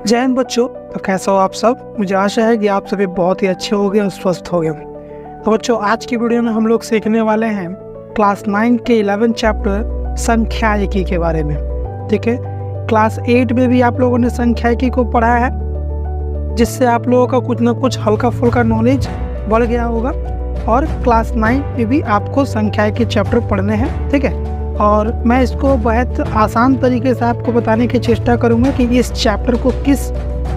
जय हिंद बच्चों। तो कैसे हो आप सब? मुझे आशा है कि आप सभी बहुत ही अच्छे होंगे और स्वस्थ होंगे। तो बच्चों, आज की वीडियो में हम लोग सीखने वाले हैं क्लास 9 के 11 चैप्टर संख्यायिकी के बारे में। ठीक है, क्लास 8 में भी आप लोगों ने संख्यायिकी को पढ़ा है, जिससे आप लोगों का कुछ ना कुछ हल्का फुल्का नॉलेज बढ़ गया होगा। और क्लास 9 में भी आपको संख्यायिकी चैप्टर पढ़ने हैं। ठीक है, और मैं इसको बहुत आसान तरीके से आपको बताने की चेष्टा करूंगा कि इस चैप्टर को किस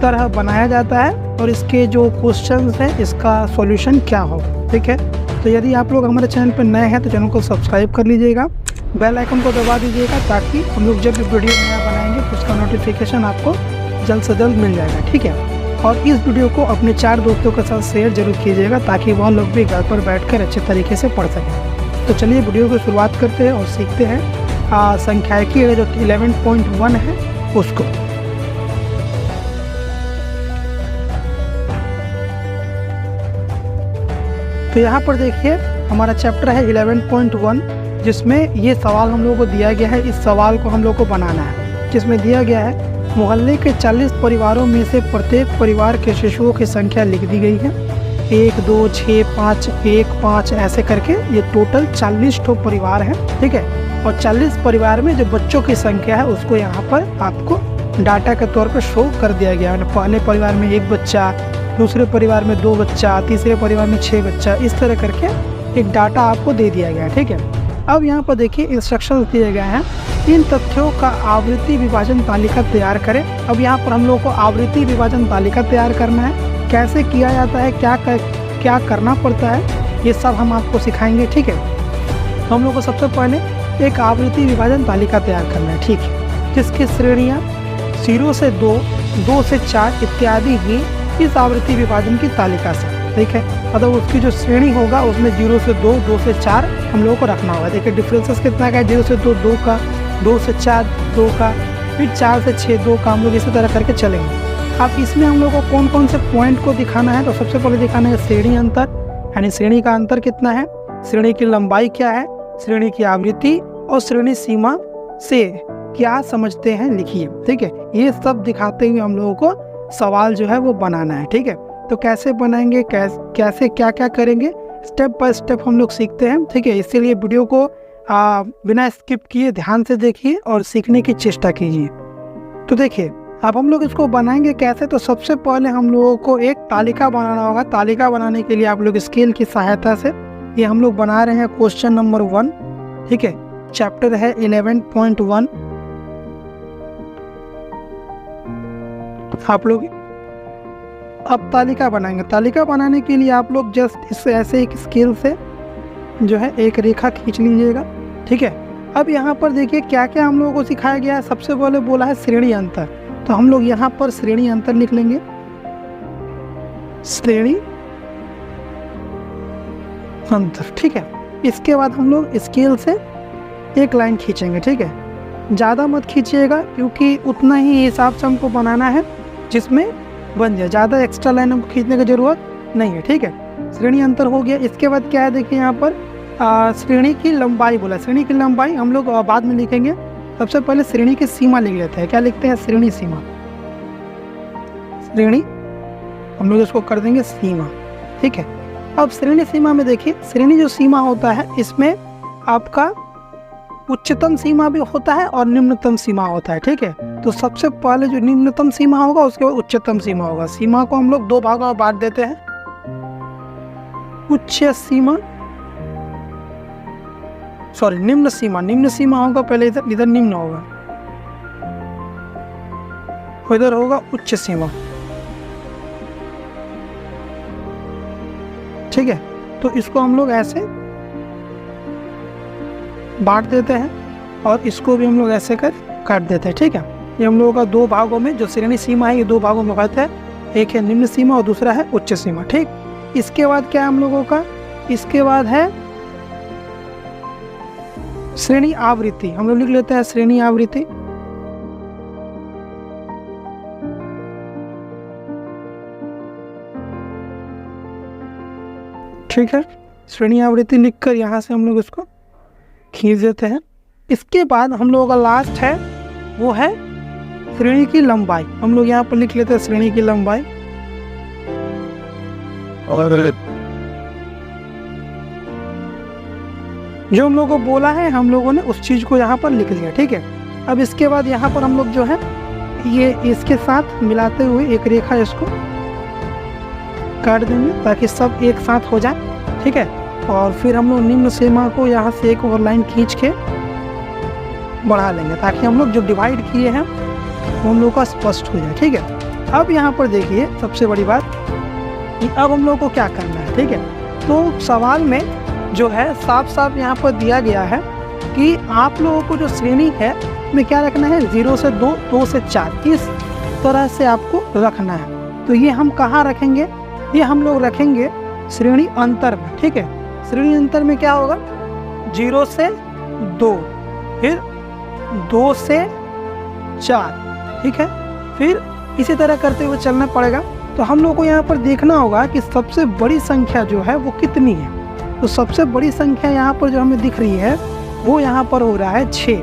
तरह बनाया जाता है और इसके जो क्वेश्चंस हैं इसका सॉल्यूशन क्या हो। ठीक है, तो यदि आप लोग हमारे चैनल पर नए हैं तो चैनल को सब्सक्राइब कर लीजिएगा, बेल आइकन को दबा दीजिएगा, ताकि हम लोग जब भी वीडियो नया बनाएंगे तो उसका नोटिफिकेशन आपको जल्द से जल्द मिल जाएगा। ठीक है, और इस वीडियो को अपने 4 दोस्तों के साथ शेयर जरूर कीजिएगा, ताकि वह लोग भी घर पर बैठकर अच्छे तरीके से पढ़ सकें। तो चलिए वीडियो की शुरुआत करते हैं और सीखते हैं संख्यायिकी जो 11.1 है उसको। तो यहाँ पर देखिए हमारा चैप्टर है 11.1, जिसमें ये सवाल हम लोगों को दिया गया है। इस सवाल को हम लोग को बनाना है, जिसमें दिया गया है मोहल्ले के 40 परिवारों में से प्रत्येक परिवार के शिशुओं की संख्या लिख दी गई है। 1, 2, 6, 5, 1, 5 ऐसे करके ये टोटल 40 ठो परिवार है। ठीक है, और 40 परिवार में जो बच्चों की संख्या है उसको यहाँ पर आपको डाटा के तौर पर शो कर दिया गया है। पहले परिवार में 1 बच्चा, दूसरे परिवार में 2 बच्चा, तीसरे परिवार में 6 बच्चा, इस तरह करके एक डाटा आपको दे दिया गया है। ठीक है, अब यहाँ पर देखिए इंस्ट्रक्शन दिए गए हैं। इन तथ्यों का आवृत्ति विभाजन तालिका तैयार करें। अब यहाँ पर हम लोग को आवृत्ति विभाजन तालिका तैयार करना है। कैसे किया जाता है, क्या करना पड़ता है, ये सब हम आपको सिखाएंगे। ठीक है, हम लोग को सबसे पहले एक आवृत्ति विभाजन तालिका तैयार करना है। ठीक है, जिसकी श्रेणियाँ 0 से 2, 2 से 4 इत्यादि ही इस आवृत्ति विभाजन की तालिका से। ठीक है, मतलब उसकी जो श्रेणी होगा उसमें 0 से 2, 2 से 4 हम लोगों को रखना होगा। देखिए डिफरेंसेस कितना का है, 0 से 2 2 का, 2 से 4 2 का, फिर 4 से 6 2 का। हम लोग इसी तरह करके चलेंगे। अब इसमें हम लोग को कौन कौन से पॉइंट को दिखाना है, तो सबसे पहले दिखाना है श्रेणी अंतर, यानी श्रेणी का अंतर कितना है, श्रेणी की लंबाई क्या है, श्रेणी की आवृत्ति और श्रेणी सीमा से क्या समझते हैं लिखिए। ठीक है, ये सब दिखाते हुए हम लोगों को सवाल जो है वो बनाना है। ठीक है, तो कैसे बनाएंगे, कैसे क्या क्या करेंगे, स्टेप बाय स्टेप हम लोग सीखते हैं। ठीक है, इसीलिए वीडियो को बिना स्किप किए ध्यान से देखिए और सीखने की चेष्टा कीजिए। तो देखिए अब हम लोग इसको बनाएंगे कैसे, तो सबसे पहले हम लोगों को एक तालिका बनाना होगा। तालिका बनाने के लिए आप लोग स्केल की सहायता से ये हम लोग बना रहे हैं क्वेश्चन नंबर 1। ठीक है, चैप्टर है 11.1। आप लोग अब तालिका बनाएंगे। तालिका बनाने के लिए आप लोग जस्ट इस ऐसे एक स्केल से जो है एक रेखा खींच लीजिएगा। ठीक है, अब यहाँ पर देखिए क्या क्या हम लोगों को सिखाया गया है। सबसे पहले बोला है श्रेणी अंतर, तो हम लोग यहाँ पर श्रेणी अंतर लिख लेंगे, श्रेणी अंतर। ठीक है, इसके बाद हम लोग स्केल से एक लाइन खींचेंगे। ठीक है, ज़्यादा मत खींचिएगा, क्योंकि उतना ही हिसाब से हमको बनाना है जिसमें बन जाए। ज़्यादा एक्स्ट्रा लाइन हमको खींचने की ज़रूरत नहीं है। ठीक है, श्रेणी अंतर हो गया। इसके बाद क्या है, देखिए यहाँ पर श्रेणी की लंबाई बोला। श्रेणी की लंबाई हम लोग बाद में लिखेंगे। सबसे पहले श्रेणी की सीमा लिख लेते हैं। क्या लिखते हैं, श्रेणी सीमा। श्रेणी हम लोग इसको कर देंगे सीमा। ठीक है, अब श्रेणी सीमा में देखिए, श्रेणी जो सीमा होता है इसमें आपका उच्चतम सीमा भी होता है और निम्नतम सीमा होता है। ठीक है, तो सबसे पहले जो निम्नतम सीमा होगा उसके बाद उच्चतम सीमा होगा। सीमा को हम लोग 2 भागों में बांट देते हैं, उच्च सीमा, सॉरी निम्न सीमा। निम्न सीमा होगा पहले, इधर निम्न होगा, इधर होगा उच्च सीमा। ठीक है, तो इसको हम लोग ऐसे बांट देते हैं और इसको भी हम लोग ऐसे कर काट देते हैं। ठीक है, ये हम लोगों का 2 भागों में जो श्रेणी सीमा है ये 2 भागों में बांटता है, एक है निम्न सीमा और दूसरा है उच्च सीमा। ठीक, इसके बाद क्या है हम लोगों का, इसके बाद है श्रेणी आवृत्ति। हम लोग लिख लेते हैं श्रेणी आवृत्ति। ठीक है, श्रेणी आवृत्ति लिखकर यहाँ से हम लोग इसको खींच देते हैं। इसके बाद हम लोगों का लास्ट है वो है श्रेणी की लंबाई हम लोग यहाँ पर लिख लेते हैं, श्रेणी की लंबाई। और जो हम लोगों को बोला है हम लोगों ने उस चीज को यहाँ पर लिख लिया, ठीक है। अब इसके बाद यहाँ पर हम लोग जो है ये इसके साथ मिलाते हुए एक रेखा इसको काट देंगे ताकि सब एक साथ हो जाए, ठीक है। और फिर हम लोग निम्न सीमा को यहाँ से एक और लाइन खींच के बढ़ा लेंगे ताकि हम लोग जो डिवाइड किए हैं वो हम लोग का स्पष्ट हो जाए, ठीक है। अब यहाँ पर देखिए सबसे बड़ी बात कि अब हम लोग को क्या करना है, ठीक है। तो सवाल में जो है साफ साफ यहाँ पर दिया गया है कि आप लोगों को जो श्रेणी है में क्या रखना है, 0 से 2, 2 से 4, इस तरह से आपको रखना है। तो ये हम कहाँ रखेंगे, ये हम लोग रखेंगे श्रेणी अंतर में, ठीक है। श्रेणी अंतर में क्या होगा, 0 से 2, फिर 2 से 4, ठीक है। फिर इसी तरह करते हुए चलना पड़ेगा। तो हम लोग को यहाँ पर देखना होगा कि सबसे बड़ी संख्या जो है वो कितनी है। तो सबसे बड़ी संख्या यहाँ पर जो हमें दिख रही है वो यहाँ पर हो रहा है 6,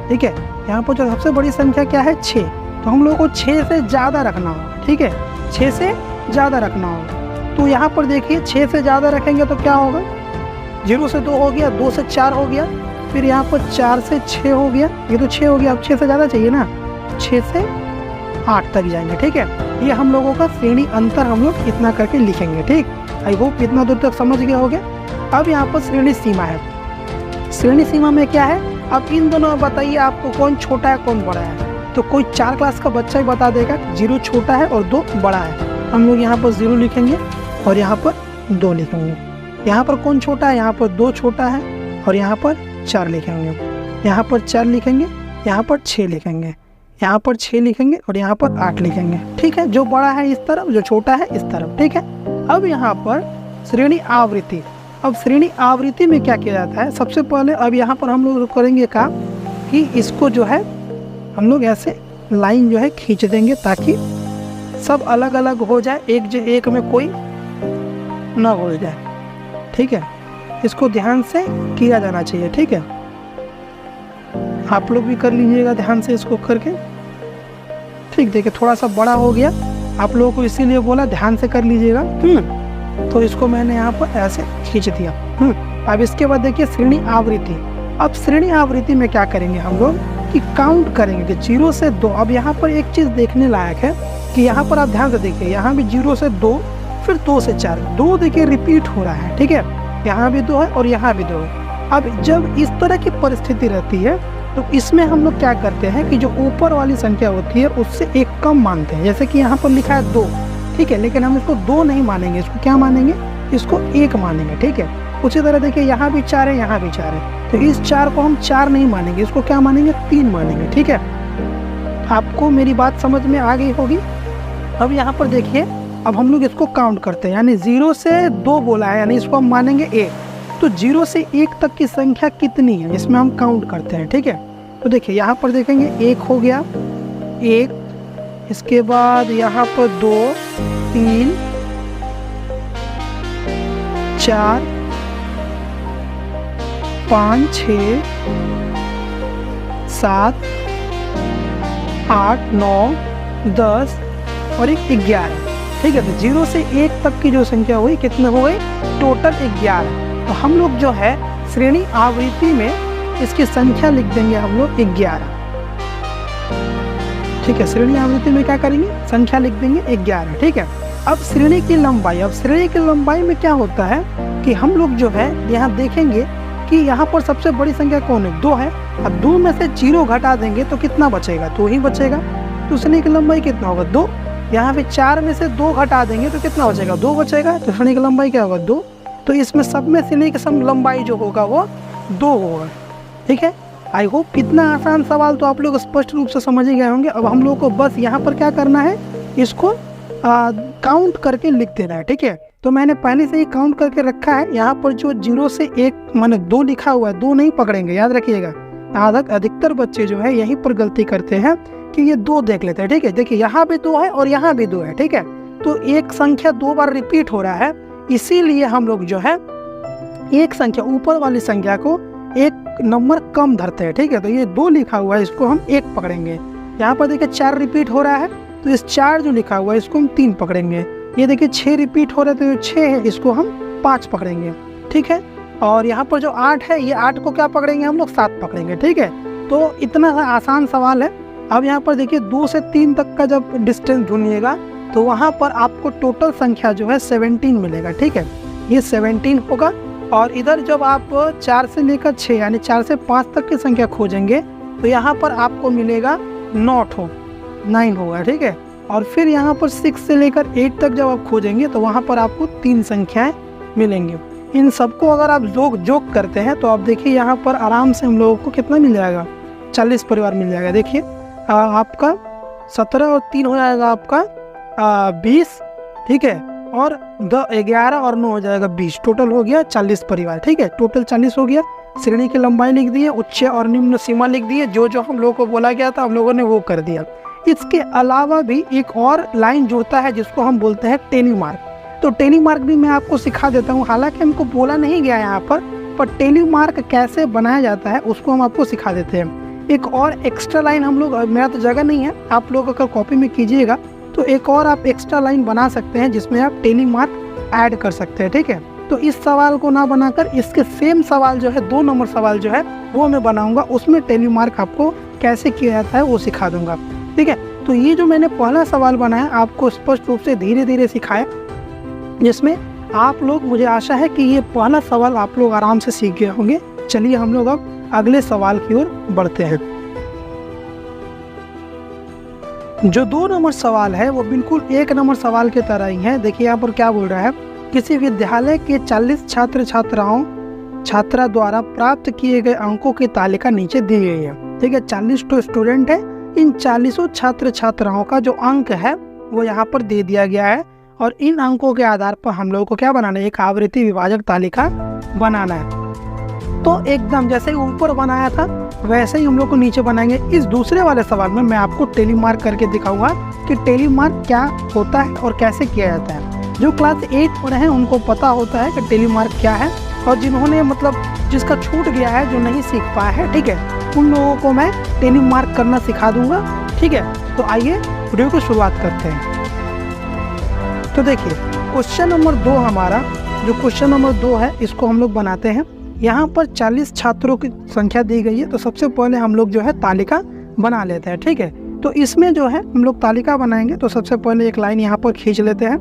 ठीक है। यहाँ पर जो सबसे बड़ी संख्या क्या है, 6। तो हम लोग को 6 से ज़्यादा रखना होगा, ठीक है, 6 से ज़्यादा रखना होगा। तो यहाँ पर देखिए 6 से ज़्यादा रखेंगे तो क्या होगा, 0 से 2 हो गया, 2 से 4 हो गया, फिर यहाँ पर 4 से 6 हो गया, ये तो 6 हो गया। अब 6 से ज़्यादा चाहिए ना, 6 से 8 तक जाएंगे, ठीक है। ये हम लोगों का श्रेणी अंतर हम लोग इतना करके लिखेंगे, ठीक। आई होप इतना दूर तक समझ गया होगा। अब यहाँ पर श्रेणी सीमा है। श्रेणी सीमा में क्या है, अब इन दोनों में बताइए आपको कौन छोटा है कौन बड़ा है। तो कोई 4 क्लास का बच्चा ही बता देगा 0 छोटा है और 2 बड़ा है। हम लोग यहाँ पर 0 लिखेंगे और यहाँ पर 2 लिखेंगे। यहाँ पर कौन छोटा है, यहाँ पर 2 छोटा है और यहाँ पर 4 लिखेंगे। यहाँ पर 4 लिखेंगे, यहाँ पर 6 लिखेंगे, यहाँ पर 6 लिखेंगे और यहाँ पर 8 लिखेंगे, ठीक है। जो बड़ा है इस तरफ, जो छोटा है इस तरफ, ठीक है। अब यहाँ पर श्रेणी आवृत्ति। अब श्रेणी आवृत्ति में क्या किया जाता है, सबसे पहले अब यहाँ पर हम लोग करेंगे क्या कि इसको जो है हम लोग ऐसे लाइन जो है खींच देंगे ताकि सब अलग अलग हो जाए, एक में कोई ना हो जाए, ठीक है। इसको ध्यान से किया जाना चाहिए, ठीक है। आप लोग भी कर लीजिएगा ध्यान से इसको करके, ठीक। देखिए थोड़ा सा बड़ा हो गया, आप लोगों को इसीलिए बोला ध्यान से कर लीजिएगा। तो इसको मैंने यहाँ पर ऐसे खींच दिया। अब इसके बाद देखिए श्रेणी आवृत्ति। अब श्रेणी आवृत्ति में क्या करेंगे हम लोग कि काउंट करेंगे 0 से 2। अब यहाँ पर एक चीज़ देखने लायक है कि यहाँ पर आप ध्यान से देखिए, यहाँ भी 0 से 2, फिर 2 से 4, 2 देखिए रिपीट हो रहा है, ठीक है। यहाँ भी 2 है और यहाँ भी 2 है। अब जब इस तरह की परिस्थिति रहती है तो इसमें हम लोग क्या करते हैं कि जो ऊपर वाली संख्या होती है उससे एक कम मानते हैं। जैसे कि यहाँ पर लिखा है 2, ठीक है, लेकिन हम इसको 2 नहीं मानेंगे, इसको क्या मानेंगे, इसको 1 मानेंगे, ठीक है। उसी तरह देखिए यहाँ भी 4 है, यहाँ भी 4 है, तो इस 4 को हम 4 नहीं मानेंगे, इसको क्या मानेंगे, 3 मानेंगे, ठीक है। आपको मेरी बात समझ में आ गई होगी। अब यहाँ पर देखिए, अब हम लोग इसको काउंट करते हैं, यानी 0 से 2 बोला है, यानी इसको हम मानेंगे 1। तो 0 से 1 तक की संख्या कितनी है इसमें हम काउंट करते हैं, ठीक है। तो देखिए यहाँ पर देखेंगे 1 हो गया, 1, इसके बाद यहाँ पर 2, 3, 4, 5, 6, 7, 8, 9, 10 और 11, ठीक है। तो 0 से 1 तक की जो संख्या हुई कितने हो गई, टोटल 11। तो हम लोग जो है श्रेणी आवृत्ति में इसकी संख्या लिख देंगे हम लोग 11, ठीक है। श्रेणी आवृत्ति में क्या करेंगे, संख्या लिख देंगे 11, ठीक है। अब श्रेणी की लंबाई। अब श्रेणी की लंबाई में क्या होता है कि हम लोग जो है यहाँ देखेंगे कि यहाँ पर सबसे बड़ी संख्या कौन है, 2 है। अब 2 में से 0 घटा देंगे तो कितना बचेगा, 2 ही बचेगा। तो श्रेणी की लंबाई कितना होगा, 2। यहाँ पे 4 में से 2 घटा देंगे तो कितना बचेगा, 2 बचेगा। तो श्रेणी की लंबाई क्या होगा, 2। तो इसमें सब में श्रेणी की लंबाई जो होगा वो 2 होगा, ठीक है। आई होप इतना आसान सवाल तो आप लोग स्पष्ट रूप से समझ ही गए होंगे। अब हम लोग को बस यहाँ पर क्या करना है, इसको काउंट करके लिख देना है, ठीक है। तो मैंने पहले से ही काउंट करके रखा है। यहाँ पर जो 0 से 1 माने 2 लिखा हुआ है, 2 नहीं पकड़ेंगे, याद रखिएगा। अधिकतर बच्चे जो है यहीं पर गलती करते हैं कि ये 2 देख लेते हैं, ठीक है। देखिए यहाँ भी 2 है और यहाँ भी 2 है, ठीक है। तो एक संख्या 2 बार रिपीट हो रहा है, इसीलिए हम लोग जो है एक संख्या, ऊपर वाली संख्या को एक नंबर कम धरते हैं, ठीक है। तो ये 2 लिखा हुआ है, इसको हम 1 पकड़ेंगे। यहाँ पर देखिए 4 रिपीट हो रहा है, तो इस 4 जो लिखा हुआ है इसको हम 3 पकड़ेंगे। ये देखिए 6 रिपीट हो रहा है, तो ये 6 है, इसको हम 5 पकड़ेंगे, ठीक है। और यहाँ पर जो 8 है, ये 8 को क्या पकड़ेंगे हम लोग, 7 पकड़ेंगे, ठीक है। तो इतना सा आसान सवाल है। अब यहाँ पर देखिए 2 से 3 तक का जब डिस्टेंस ढूंढिएगा तो वहाँ पर आपको टोटल संख्या जो है 17 मिलेगा, ठीक है। ये 17 होगा। और इधर जब आप 4 से लेकर 6 यानी 4 से 5 तक की संख्या खोजेंगे तो यहाँ पर आपको मिलेगा 9 होगा, ठीक है। और फिर यहाँ पर 6 से लेकर 8 तक जब आप खोजेंगे तो वहाँ पर आपको 3 संख्याएं मिलेंगी। इन सबको अगर आप जोग करते हैं तो आप देखिए यहाँ पर आराम से हम लोगों को कितना मिल जाएगा, 40 परिवार मिल जाएगा। देखिए आपका 17 और 3 हो जाएगा आपका 20, ठीक है। और 11 और 9 हो जाएगा 20, टोटल हो गया 40 परिवार, ठीक है। टोटल 40 हो गया। श्रेणी की लंबाई लिख दी है, उच्च और निम्न सीमा लिख दी है, जो हम लोगों को बोला गया था हम लोगों ने वो कर दिया। इसके अलावा भी एक और लाइन जुड़ता है जिसको हम बोलते हैं टेली मार्क। तो टेली मार्क भी मैं आपको सिखा देता हूँ, हालांकि हमको बोला नहीं गया यहाँ पर टेली मार्क कैसे बनाया जाता है उसको हम आपको सिखा देते हैं। एक और एक्स्ट्रा लाइन हम लोग, मेरा तो जगह नहीं है, आप लोग अगर कॉपी में कीजिएगा तो एक और आप एक्स्ट्रा लाइन बना सकते हैं जिसमें आप टेली मार्क ऐड कर सकते हैं, ठीक है। तो इस सवाल को ना बनाकर इसके सेम सवाल जो है 2 नंबर सवाल जो है वो मैं बनाऊंगा, उसमें टेली मार्क आपको कैसे किया जाता है वो सिखा दूंगा, ठीक है। तो ये जो मैंने पहला सवाल बनाया आपको स्पष्ट रूप से धीरे धीरे सिखाया, जिसमें आप लोग, मुझे आशा है कि ये पहला सवाल आप लोग आराम से सीख गए होंगे। चलिए हम लोग अब अगले सवाल की ओर बढ़ते हैं। जो 2 नंबर सवाल है वो बिल्कुल 1 नंबर सवाल की तरह ही है। देखिए यहाँ पर क्या बोल रहा है, किसी विद्यालय के 40 छात्रा द्वारा प्राप्त किए गए अंकों की तालिका नीचे दी गई है, ठीक है। 40 तो स्टूडेंट है, इन 40 छात्राओं का जो अंक है वो यहाँ पर दे दिया गया है और इन अंकों के आधार पर हम लोगों को क्या बनाना है, एक आवृत्ति विभाजक तालिका बनाना है। तो एकदम जैसे ऊपर बनाया था वैसे ही हम लोग को नीचे बनाएंगे। इस दूसरे वाले सवाल में मैं आपको टेली मार्क करके दिखाऊंगा कि टेली मार्क क्या होता है और कैसे किया जाता है। जो क्लास 8 पर हैं उनको पता होता है कि टेली मार्क क्या है, और जिन्होंने मतलब जिसका छूट गया है, जो नहीं सीख पाया है, ठीक है, उन लोगों को मैं टेली मार्क करना सिखा दूंगा, ठीक है। तो आइए वीडियो की शुरुआत करते हैं। तो देखिए क्वेश्चन नंबर 2 हमारा, जो क्वेश्चन नंबर 2 है इसको हम लोग बनाते हैं। यहाँ पर 40 छात्रों की संख्या दी गई है, तो सबसे पहले हम लोग जो है तालिका बना लेते हैं, ठीक है। तो इसमें जो है हम लोग तालिका बनाएंगे, तो सबसे पहले एक लाइन यहाँ पर खींच लेते हैं।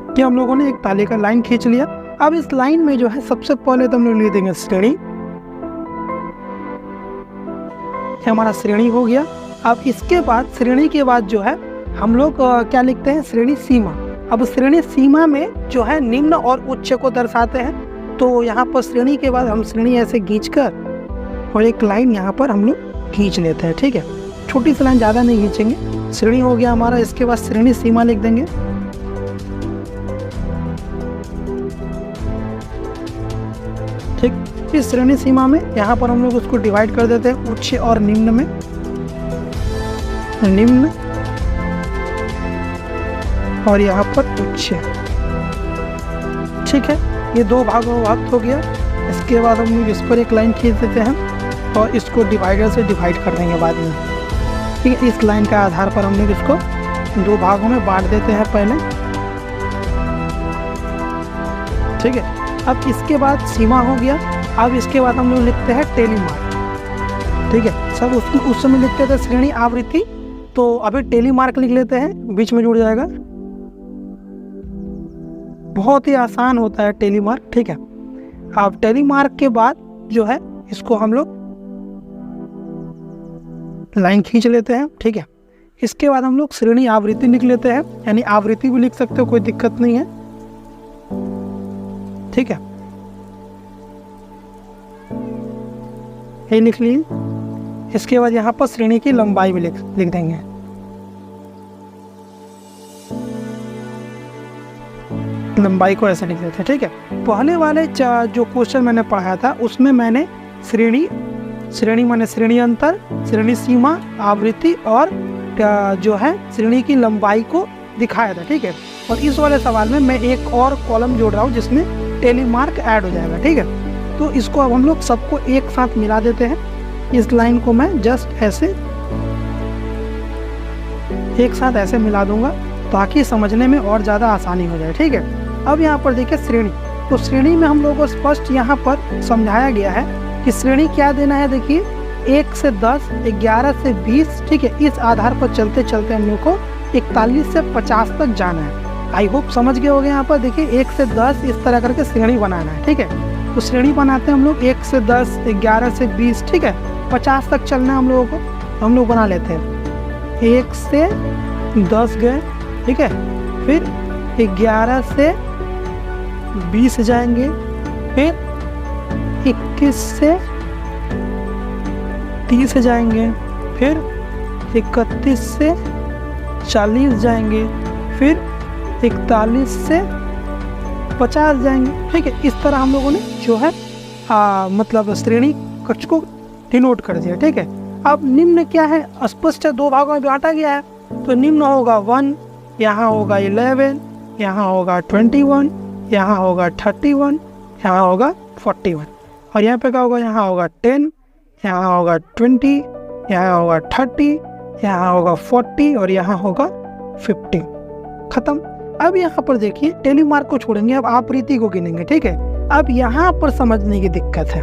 कि हम लोगों ने एक तालिका लाइन खींच लिया। अब इस लाइन में जो है सबसे पहले तो हम लोग लिख देंगे श्रेणी, हमारा श्रेणी हो गया। अब इसके बाद श्रेणी के बाद जो है हम लोग क्या लिखते हैं, श्रेणी सीमा। अब श्रेणी सीमा में जो है निम्न और उच्च को दर्शाते हैं, तो यहाँ पर श्रेणी के बाद हम श्रेणी ऐसे खींचकर और एक लाइन यहाँ पर हम लोग खींच लेते हैं, ठीक है। छोटी सी लाइन, ज़्यादा नहीं खींचेंगे। श्रेणी हो गया हमारा, इसके बाद श्रेणी सीमा लिख देंगे। ठीक, इस श्रेणी सीमा में यहाँ पर हम लोग उसको डिवाइड कर देते हैं उच्च और निम्न में। निम्न और यहाँ पर उच्च, ठीक है। ये 2 भागों में विभक्त हो गया। इसके बाद हम लोग इस पर एक लाइन खींच देते हैं और इसको डिवाइडर से डिवाइड कर देंगे बाद में, ठीक है। इस लाइन का आधार पर हम लोग इसको 2 भागों में बांट देते हैं पहले, ठीक है। अब इसके बाद सीमा हो गया। अब इसके बाद हम लोग लिखते हैं टेली मार्क, ठीक है। सब उस समय लिखते थे श्रेणी आवृत्ति, तो अभी टेली मार्क लिख लेते हैं, बीच में जुड़ जाएगा। बहुत ही आसान होता है टेली मार्क, ठीक है। अब टेली मार्क के बाद जो है इसको हम लोग लाइन खींच लेते हैं, ठीक है। इसके बाद हम लोग श्रेणी आवृत्ति लिख लेते हैं, यानी आवृत्ति भी लिख सकते हो, कोई दिक्कत नहीं है, ठीक है। ये लिख लिए। इसके बाद यहाँ पर श्रेणी की लंबाई भी लिख देंगे। लंबाई को ऐसे लिख देते हैं, ठीक है। पहले वाले जो क्वेश्चन मैंने पढ़ाया था उसमें मैंने श्रेणी माने श्रेणी अंतर, श्रेणी सीमा, आवृत्ति और जो है श्रेणी की लंबाई को दिखाया था, ठीक है। और इस वाले सवाल में मैं एक और कॉलम जोड़ रहा हूँ जिसमें टेली मार्क ऐड हो जाएगा। ठीक है, तो इसको अब हम लोग सबको एक साथ मिला देते हैं। इस लाइन को मैं जस्ट ऐसे एक साथ ऐसे मिला दूंगा ताकि समझने में और ज़्यादा आसानी हो जाए। ठीक है, अब यहाँ पर देखिए श्रेणी, तो श्रेणी में हम लोगों को स्पष्ट यहाँ पर समझाया गया है कि श्रेणी क्या देना है। देखिए 1 से 10, 11 से 20, ठीक है, इस आधार पर चलते चलते हम लोग को 41 से 50 तक जाना है। आई होप समझ गए होंगे। यहाँ पर देखिए 1 से 10 इस तरह करके श्रेणी बनाना है। ठीक है, तो श्रेणी बनाते हैं हम लोग 1 से 10, 11 से 20, ठीक है, 50 तक चलना है हम लोगों को। हम लोग बना लेते हैं 1 से 10 गए, ठीक है, फिर 11 से 20 जाएंगे, फिर 21 से 30 जाएंगे, फिर 31 से 40 जाएंगे, फिर 41 से 50 जाएंगे। ठीक है, इस तरह हम लोगों ने जो है मतलब श्रेणी कक्ष को डिनोट कर दिया। ठीक है, अब निम्न क्या है, स्पष्ट है, 2 भागों में बांटा गया है। तो निम्न होगा 1, यहाँ होगा 11, यहाँ होगा 21, यहाँ होगा 31, यहाँ होगा 41, और यहाँ पे क्या होगा, यहाँ होगा 10, यहाँ होगा 20, यहाँ होगा 30, यहाँ होगा 40 और यहाँ होगा 50। खत्म। अब यहाँ पर देखिए टेली मार्क को छोड़ेंगे, अब आवृत्ति को गिनेंगे। ठीक है, अब यहाँ पर समझने की दिक्कत है,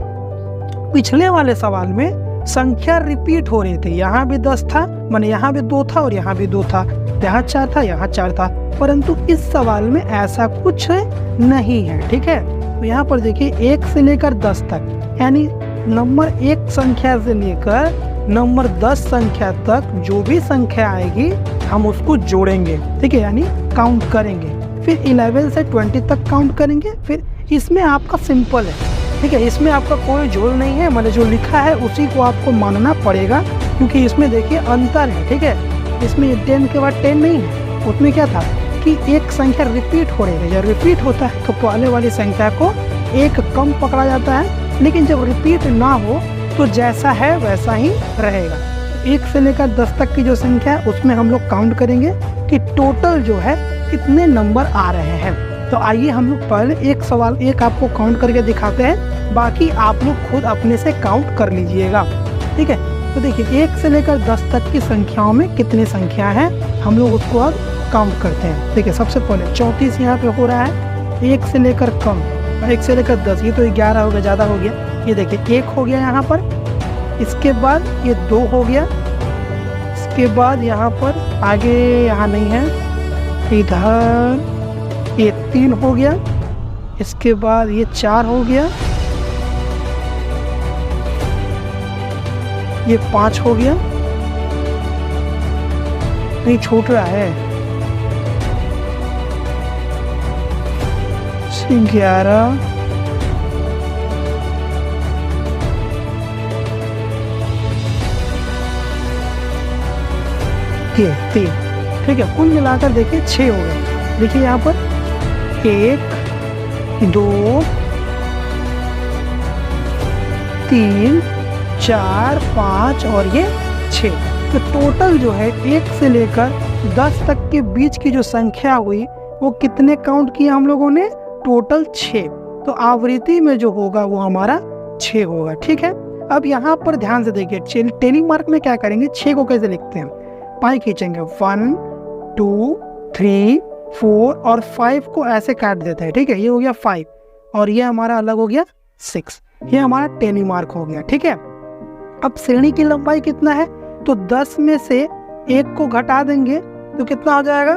पिछले वाले सवाल में संख्या रिपीट हो रही थी, यहाँ भी 10 था, माने यहाँ भी 2 था और यहाँ भी 2 था, यहाँ 4 था, यहाँ 4 था, परंतु इस सवाल में ऐसा कुछ नहीं है। ठीक है, तो यहाँ पर देखिए 1 से लेकर 10 तक, यानी नंबर 1 संख्या से लेकर नंबर 10 संख्या तक जो भी संख्या आएगी हम उसको जोड़ेंगे। ठीक है, यानी काउंट करेंगे, फिर 11 से 20 तक काउंट करेंगे। फिर इसमें आपका सिंपल है, ठीक है, इसमें आपका कोई जोड़ नहीं है, मैंने जो लिखा है उसी को आपको मानना पड़ेगा, क्योंकि इसमें देखिए अंतर है। ठीक है, इसमें 10 के बाद 10 नहीं है, उसमें क्या था कि एक संख्या रिपीट हो रही है। जब रिपीट होता है तो पहले वाली संख्या को एक कम पकड़ा जाता है, लेकिन जब रिपीट ना हो तो जैसा है वैसा ही रहेगा। 1 से लेकर 10 तक की जो संख्या है उसमें हम लोग काउंट करेंगे कि टोटल जो है कितने नंबर आ रहे हैं। तो आइए हम लोग पहले एक सवाल एक आपको काउंट करके दिखाते हैं, बाकी आप लोग खुद अपने से काउंट कर लीजिएगा। ठीक है, तो देखिए 1 से लेकर 10 तक की संख्याओं में कितनी संख्या है हम लोग उसको अब काउंट करते हैं। देखिए सबसे पहले 34 यहाँ पे हो रहा है, 1 से लेकर कम, 1 से लेकर 10, ये तो 11 हो गया, ज़्यादा हो गया। ये देखिए 1 हो गया यहाँ पर, इसके बाद ये 2 हो गया, इसके बाद यहाँ पर आगे यहाँ नहीं है, इधर ये 3 हो गया, इसके बाद ये 4 हो गया, ये 5 हो गया, नहीं छूट रहा है, 11, ये 3। ठीक है, कुल मिलाकर देखिए 6 हो गए। देखिए यहाँ पर 1, 2, 3, 4, 5 और ये 6। तो टोटल जो है 1 से लेकर 10 तक के बीच की जो संख्या हुई वो कितने काउंट किए हम लोगों ने, टोटल 6। तो आवृत्ति में जो होगा वो हमारा 6 होगा। ठीक है, अब यहाँ पर ध्यान से देखिए टेली मार्क में क्या करेंगे, 6 को कैसे लिखते हैं, पाई खींचेंगे, 1, 2, 3, 4 और 5 को ऐसे काट देते हैं। ठीक है, ये हो गया 5 और ये हमारा अलग हो गया 6, ये हमारा टेली मार्क हो गया। ठीक है, अब श्रेणी की लंबाई कितना है, तो 10 में से 1 को घटा देंगे तो कितना हो जाएगा।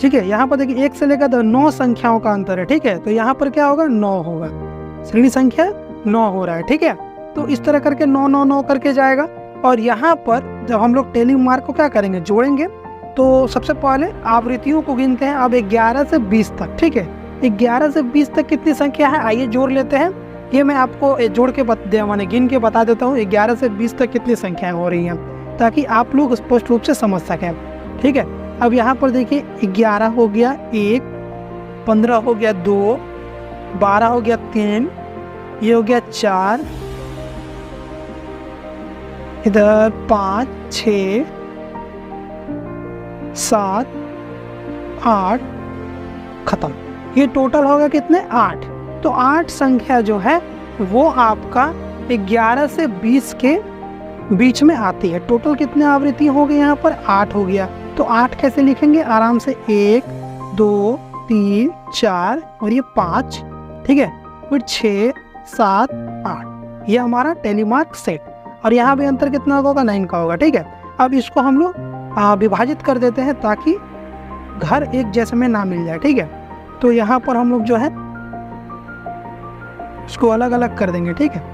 ठीक है, यहाँ पर देखिए 1 से लेकर 9 संख्याओं का अंतर है। ठीक है, तो यहाँ पर क्या होगा, 9 होगा, श्रेणी संख्या 9 हो रहा है। ठीक है, तो इस तरह करके 9 9 9 करके जाएगा। और यहाँ पर जब हम लोग टेली मार्क को क्या करेंगे, जोड़ेंगे, तो सबसे पहले आवृत्तियों को गिनते हैं अब 11 से 20 तक। ठीक है, 11 से 20 तक कितनी संख्या है, आइए जोड़ लेते हैं। ये मैं आपको जोड़ के माने गिन के बता देता हूँ 11 से 20 तक कितनी संख्याएं हो रही हैं, ताकि आप लोग स्पष्ट रूप से समझ सकें। ठीक है, अब यहाँ पर देखिए 11 हो गया 1, 15 हो गया 2, 12 हो गया 3, ये हो गया 4, इधर 5, 6, 7, 8, खत्म। ये टोटल होगा कितने 8। तो 8 संख्या जो है वो आपका 11 से 20 के बीच में आती है। टोटल कितने आवृत्ति हो गए यहाँ पर 8 हो गया। तो 8 कैसे लिखेंगे आराम से 1 2 3 4 और ये 5, ठीक है, फिर 6 7 8, ये हमारा टेलीमार्क सेट। और यहाँ भी अंतर कितना होगा 9 का होगा, ठीक है। अब इसको हम लोग विभाजित कर देते हैं ताकि घर एक जैसे में ना मिल जाए, ठीक है। तो यहाँ पर हम लोग जो है इसको अलग अलग कर देंगे, ठीक है।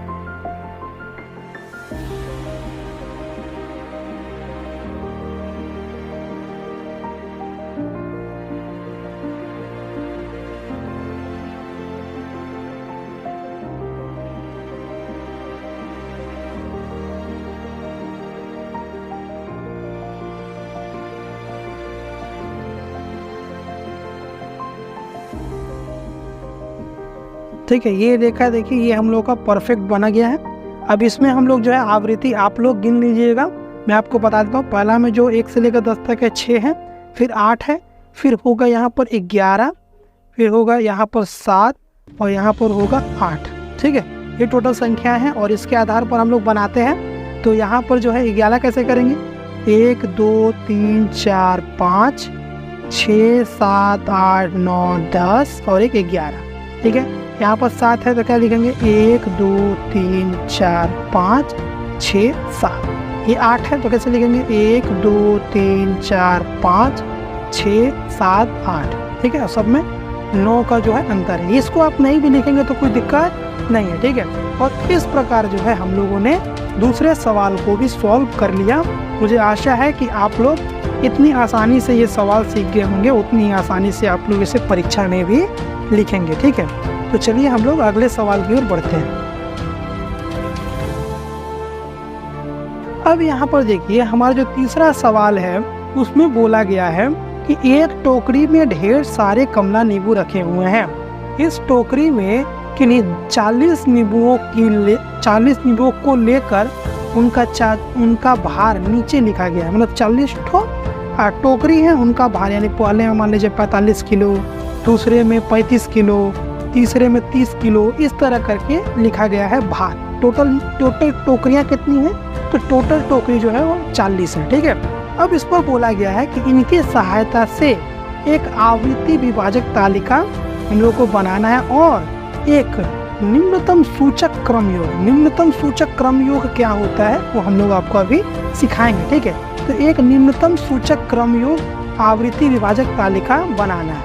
ठीक है, ये देखा, देखिए ये हम लोग का परफेक्ट बना गया है। अब इसमें हम लोग जो है आवृत्ति आप लोग गिन लीजिएगा, मैं आपको बता देता हूँ। पहला में जो 1 से लेकर 10 तक है 6 है, फिर 8 है, फिर होगा यहाँ पर 11, फिर होगा यहाँ पर 7 और यहाँ पर होगा 8, ठीक है। ये टोटल संख्या है और इसके आधार पर हम लोग बनाते हैं। तो यहाँ पर जो है 11 कैसे करेंगे 1 2 3 4 5 6 7 8 9 10 और एक 11, ठीक है। यहाँ पर 7 है तो क्या लिखेंगे 1 2 3 4 5 6 7। ये 8 है तो कैसे लिखेंगे 1 2 3 4 5 6 7 8, ठीक है। सब में 9 का जो है अंतर है। इसको आप नहीं भी लिखेंगे तो कोई दिक्कत नहीं है, ठीक है। और इस प्रकार जो है हम लोगों ने दूसरे सवाल को भी सॉल्व कर लिया। मुझे आशा है कि आप लोग इतनी आसानी से ये सवाल सीख गए होंगे, उतनी आसानी से आप लोग इसे परीक्षा में भी लिखेंगे, ठीक है। तो चलिए हम लोग अगले सवाल की ओर बढ़ते हैं। अब यहाँ पर देखिए हमारा जो तीसरा सवाल है उसमें बोला गया है कि एक टोकरी में ढेर सारे कमला नींबू रखे हुए हैं। इस टोकरी में किन्हीं 40 नींबुओं को लेकर उनका भार नीचे लिखा गया है। मतलब 40 टोकरी है, उनका भार यानी पहले में मान लीजिए 45 किलो, दूसरे में 35 किलो, तीसरे में 30 किलो, इस तरह करके लिखा गया है भार। टोटल टोकरियाँ कितनी हैं तो टोटल टोकरी जो है वो 40 है, ठीक है। अब इस पर बोला गया है कि इनकी सहायता से एक आवृत्ति विभाजक तालिका हम लोग को बनाना है और एक निम्नतम सूचक क्रम योग। निम्नतम सूचक क्रम योग क्या होता है वो हम लोग आपको अभी सिखाएंगे, ठीक है। तो एक निम्नतम सूचक क्रम योग आवृत्ति विभाजक तालिका बनाना है,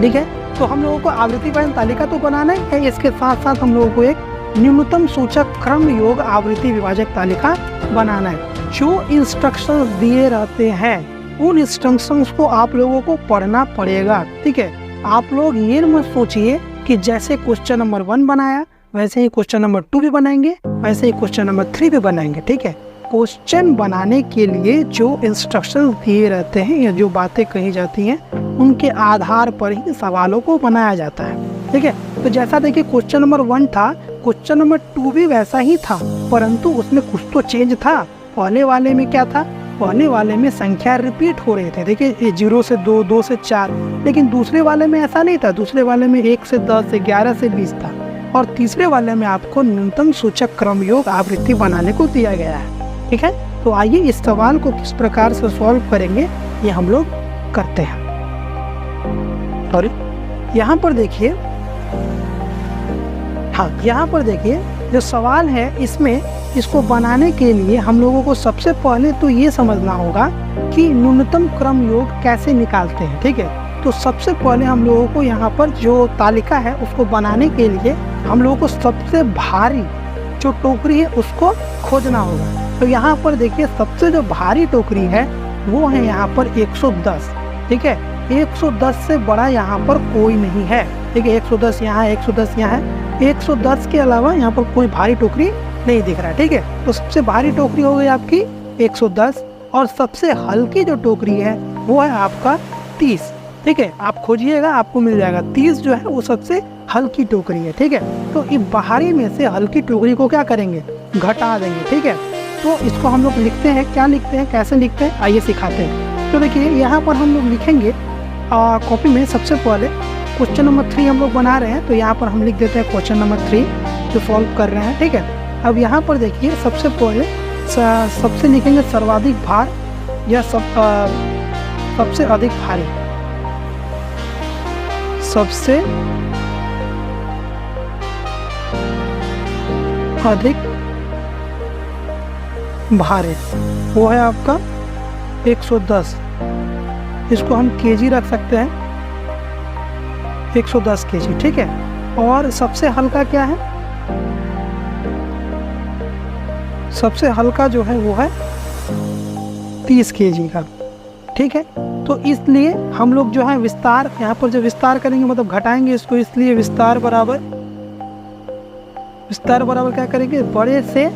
ठीक है। तो हम लोगों को आवृत्ति विभाजक तालिका तो बनाना है, इसके साथ साथ हम लोगों को एक न्यूनतम सूचक क्रम योग आवृत्ति विभाजक तालिका बनाना है। जो इंस्ट्रक्शंस दिए रहते हैं उन इंस्ट्रक्शंस को आप लोगों को पढ़ना पड़ेगा, ठीक है। आप लोग ये मत सोचिए कि जैसे क्वेश्चन नंबर 1 बनाया वैसे ही क्वेश्चन नंबर 2 भी बनाएंगे, वैसे ही क्वेश्चन नंबर 3 भी बनाएंगे, ठीक है। क्वेश्चन बनाने के लिए जो इंस्ट्रक्शंस दिए रहते हैं या जो बातें कही जाती हैं उनके आधार पर ही सवालों को बनाया जाता है, ठीक है। तो जैसा देखिए क्वेश्चन नंबर 1 था, क्वेश्चन नंबर 2 भी वैसा ही था, परंतु उसमें कुछ तो चेंज था। पहले वाले में क्या था, पहले वाले में संख्या रिपीट हो रहे थे, देखिए 0 से 2, 2 से 4, लेकिन दूसरे वाले में ऐसा नहीं था। दूसरे वाले में 1 से 10 से 11 से 20 था और तीसरे वाले में आपको न्यूनतम सूचक क्रम योग आवृत्ति बनाने को दिया गया है, ठीक है। तो आइए इस सवाल को किस प्रकार से सॉल्व करेंगे ये हम लोग करते हैं। और यहाँ पर देखिए, हाँ यहाँ पर देखिए जो सवाल है इसमें इसको बनाने के लिए हम लोगों को सबसे पहले तो ये समझना होगा कि न्यूनतम क्रम योग कैसे निकालते हैं, ठीक है। तो सबसे पहले हम लोगों को यहाँ पर जो तालिका है उसको बनाने के लिए हम लोगों को सबसे भारी जो टोकरी है उसको खोजना होगा। तो यहाँ पर देखिए सबसे जो भारी टोकरी है वो है यहाँ पर 110, ठीक है। 110 से बड़ा यहाँ पर कोई नहीं है, ठीक है। 110 यहाँ है, 110 यहाँ है, 110 के अलावा यहाँ पर कोई भारी टोकरी नहीं दिख रहा है, ठीक है। तो सबसे भारी टोकरी हो गई आपकी 110 और सबसे हल्की जो टोकरी है वो है आपका 30, ठीक है। आप खोजिएगा आपको मिल जाएगा 30 जो है वो सबसे हल्की टोकरी है, ठीक है। तो इस बाहरी में से हल्की टोकरी को क्या करेंगे, घटा देंगे, ठीक है। तो इसको हम लोग लिखते हैं, क्या लिखते हैं, कैसे लिखते हैं, आइए सिखाते हैं। तो देखिए यहाँ पर हम लोग लिखेंगे कॉपी में सबसे पहले क्वेश्चन नंबर 3 हम लोग बना रहे हैं, तो यहाँ पर हम लिख देते हैं क्वेश्चन नंबर 3 जो सॉल्व कर रहे हैं। ठीक है, अब यहाँ पर देखिए सबसे पहले सबसे लिखेंगे सर्वाधिक भार या सबसे अधिक भारी, सबसे अधिक भारी वो है आपका 110, इसको हम केजी रख सकते हैं, 110 केजी। ठीक है, और सबसे हल्का क्या है, सबसे हल्का जो है वो है 30 केजी का। ठीक है, तो इसलिए हम लोग जो है विस्तार, यहाँ पर जो विस्तार करेंगे मतलब घटाएंगे इसको, इसलिए विस्तार बराबर क्या करेंगे, बड़े से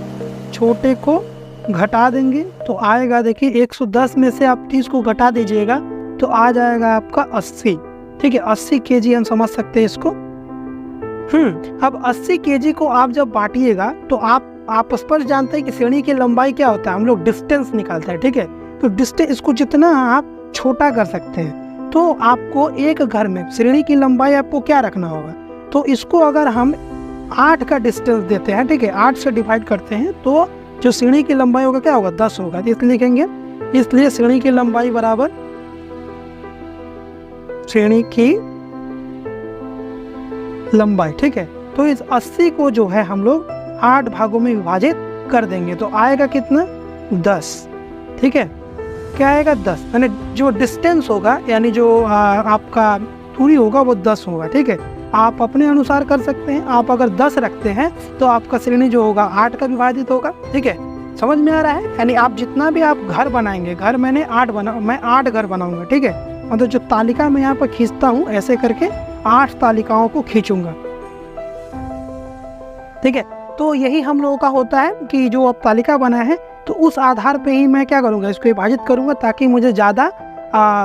छोटे को घटा देंगे तो आएगा, देखिए 110 में से आप 30 को घटा दीजिएगा तो आ जाएगा आपका 80। ठीक है, 80 केजी हम समझ सकते हैं इसको। अब 80 केजी को आप जब बांटिएगा तो आप स्पष्ट जानते हैं कि श्रेणी की लंबाई क्या होता है, हम लोग डिस्टेंस निकालते हैं। ठीक है, तो डिस्टेंस इसको जितना आप छोटा कर सकते हैं, तो आपको एक घर में श्रेणी की लंबाई आपको क्या रखना होगा, तो इसको अगर हम 8 का डिस्टेंस देते हैं, ठीक है, 8 से डिवाइड करते हैं तो जो श्रेणी की लंबाई होगा क्या होगा, 10 होगा। तो इसलिए लिखेंगे, इसलिए श्रेणी की लंबाई बराबर श्रेणी की लंबाई। ठीक है, तो इस 80 को जो है हम लोग 8 भागों में विभाजित कर देंगे तो आएगा कितना, 10। ठीक है, क्या आएगा, 10, यानी जो डिस्टेंस होगा यानी जो आपका दूरी होगा वो 10 होगा। ठीक है, आप अपने अनुसार कर सकते हैं, आप अगर 10 रखते हैं तो आपका श्रेणी जो होगा 8 का विभाजित होगा। ठीक है, समझ में आ रहा है, यानी आप जितना भी आप घर बनाएंगे, घर मैंने 8 मैं 8 घर बनाऊंगा। ठीक है, मतलब जो तालिका मैं यहाँ पर खींचता हूँ ऐसे करके 8 तालिकाओं को खींचूंगा। ठीक है, तो यही हम लोगों का होता है कि जो अब तालिका बना है तो उस आधार पे ही मैं क्या करूँगा, इसको विभाजित करूँगा ताकि मुझे ज़्यादा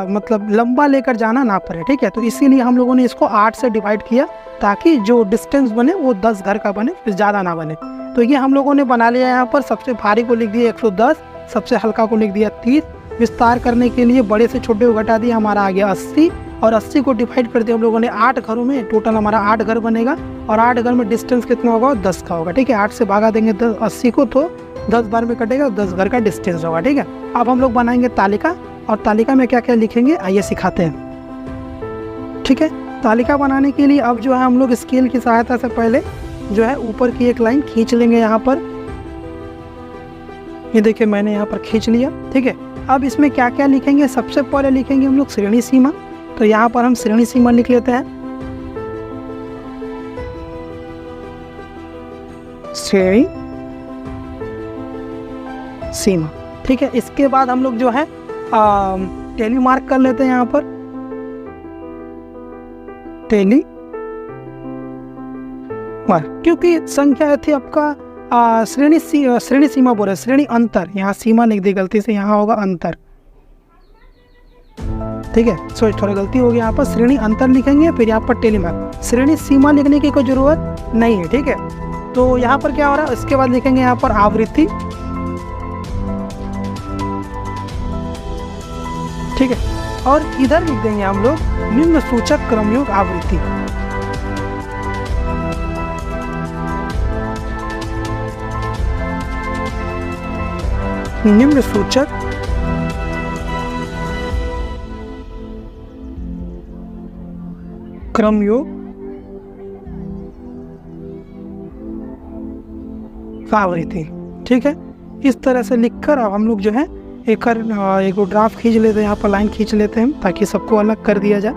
मतलब लंबा लेकर जाना ना पड़े। ठीक है, तो इसीलिए हम लोगों ने इसको 8 से डिवाइड किया ताकि जो डिस्टेंस बने वो 10 घर का बने, फिर ज़्यादा ना बने। तो ये हम लोगों ने बना लिया। यहाँ पर सबसे भारी को लिख दिया 110, सबसे हल्का को लिख दिया 30, विस्तार करने के लिए बड़े से छोटे को घटा दिया, हमारा आ गया 80, और 80 को डिवाइड कर दिया हम लोगों ने 8 घरों में, टोटल हमारा 8 घर बनेगा, और 8 घर में डिस्टेंस कितना होगा, 10 का होगा। ठीक है, 8 से भागा देंगे 80 को तो 10 बार में कटेगा, 10 घर का डिस्टेंस होगा। ठीक है, अब हम लोग बनाएंगे तालिका, और तालिका में क्या क्या लिखेंगे आइए सिखाते हैं। ठीक है, तालिका बनाने के लिए अब जो है हम लोग स्केल की सहायता से पहले जो है ऊपर की एक लाइन खींच लेंगे। यहाँ पर ये देखिए मैंने यहाँ पर खींच लिया। ठीक है, अब इसमें क्या क्या लिखेंगे, सबसे पहले लिखेंगे हम लोग श्रेणी सीमा। तो यहाँ पर हम श्रेणी सीमा लिख लेते हैं, श्रेणी सीमा। ठीक है, इसके बाद हम लोग जो है टेली मार्क कर लेते हैं यहाँ पर, टेली मार्क, क्योंकि संख्या थी आपका श्रेणी सीमा बोल रहे, श्रेणी अंतर, यहाँ सीमा लिख दी गलती से, यहाँ होगा अंतर। ठीक है, थोड़ी गलती होगी, यहाँ पर श्रेणी अंतर लिखेंगे, फिर यहाँ पर टेली मार्क, श्रेणी सीमा लिखने की कोई जरूरत नहीं है। ठीक है, तो यहाँ पर क्या हो रहा है, इसके बाद लिखेंगे यहाँ पर आवृत्ति। ठीक है, और इधर लिख देंगे हम लोग निम्न सूचक क्रमयोग आवृत्ति। निम्न सूचक क्रमयोग आवृत्ति। ठीक है, इस तरह से लिखकर अब हम लोग जो है एक ड्राफ्ट खींच लेते हैं, यहाँ पर लाइन खींच लेते हैं ताकि सबको अलग कर दिया जाए।